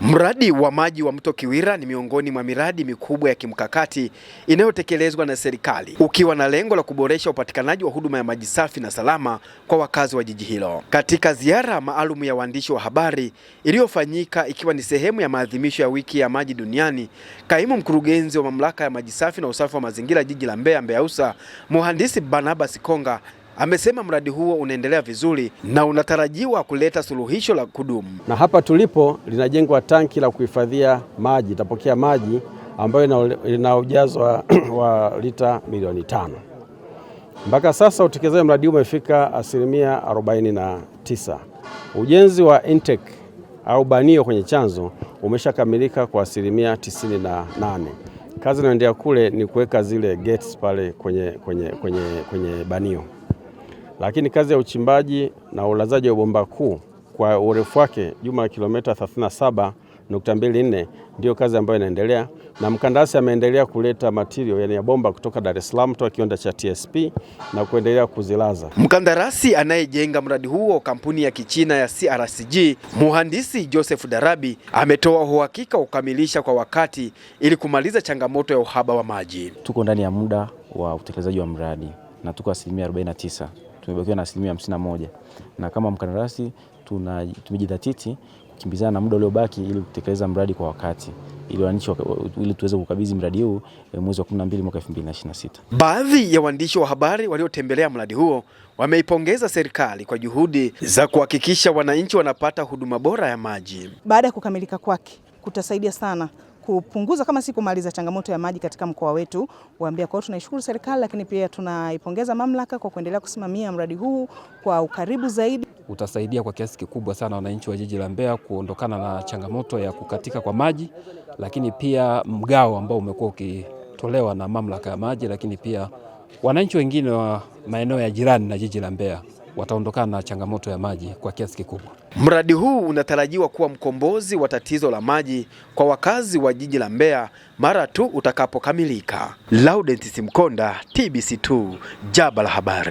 Mradi wa maji wa Mto Kiwira ni miongoni mwa miradi mikubwa ya kimkakati inayotekelezwa na serikali, ukiwa na lengo la kuboresha upatikanaji wa huduma ya maji safi na salama kwa wakazi wa jiji hilo. Katika ziara maalum ya waandishi wa habari iliyofanyika ikiwa ni sehemu ya maadhimisho ya wiki ya maji duniani, kaimu mkurugenzi wa mamlaka ya maji safi na usafi wa mazingira jiji la Mbeya, MBEAUSA, Mhandisi Barnabas Konga amesema mradi huo unaendelea vizuri na unatarajiwa kuleta suluhisho la kudumu. Na hapa tulipo linajengwa tanki la kuhifadhia maji, itapokea maji ambayo ina ujazo wa lita milioni 5. Mpaka sasa utekelezaji mradi huu umefika 49%. Ujenzi wa intake au banio kwenye chanzo umeshakamilika kwa 98%. Kazi inayoendelea kule ni kuweka zile gates pale kwenye banio. Lakini kazi ya uchimbaji na ulazaji wa bomba kuu kwa urefu wake jumla ya kilomita 37.24 ndio kazi ambayo inaendelea, na mkandarasi ameendelea kuleta material yani ya bomba kutoka Dar es Salaam toka kiwanda cha TSP na kuendelea kuzilaza. Mkandarasi anayejenga mradi huo, kampuni ya Kichina ya CRCG, Mhandisi Joseph Darabi, ametoa uhakika kukamilisha kwa wakati ili kumaliza changamoto ya uhaba wa maji. Tuko ndani ya muda wa utekelezaji wa mradi na tuko 49%. Tumebakiwa na 51%, na kama mkandarasi tumejidhatiti kukimbizana na muda uliobaki ili kutekeleza mradi kwa wakati ili tuweze kukabidhi mradi huu mwezi wa 12 mwaka 2026. Baadhi ya waandishi wa habari waliotembelea mradi huo wameipongeza serikali kwa juhudi za kuhakikisha wananchi wanapata huduma bora ya maji. Baada ya kukamilika kwake kutasaidia sana kupunguza kama si kumaliza changamoto ya maji katika mkoa wetu wa Mbeya. Kwa hiyo tunaishukuru serikali, lakini pia tunaipongeza mamlaka kwa kuendelea kusimamia mradi huu kwa ukaribu zaidi. Utasaidia kwa kiasi kikubwa sana wananchi wa jiji la Mbeya kuondokana na changamoto ya kukatika kwa maji, lakini pia mgao ambao umekuwa ukitolewa na mamlaka ya maji, lakini pia wananchi wengine wa maeneo ya jirani na jiji la Mbeya wataondokana na changamoto ya maji kwa kiasi kikubwa. Mradi huu unatarajiwa kuwa mkombozi wa tatizo la maji kwa wakazi wa jiji la Mbeya mara tu utakapokamilika. Laudent Simkonda, TBC2, Jaba la Habari.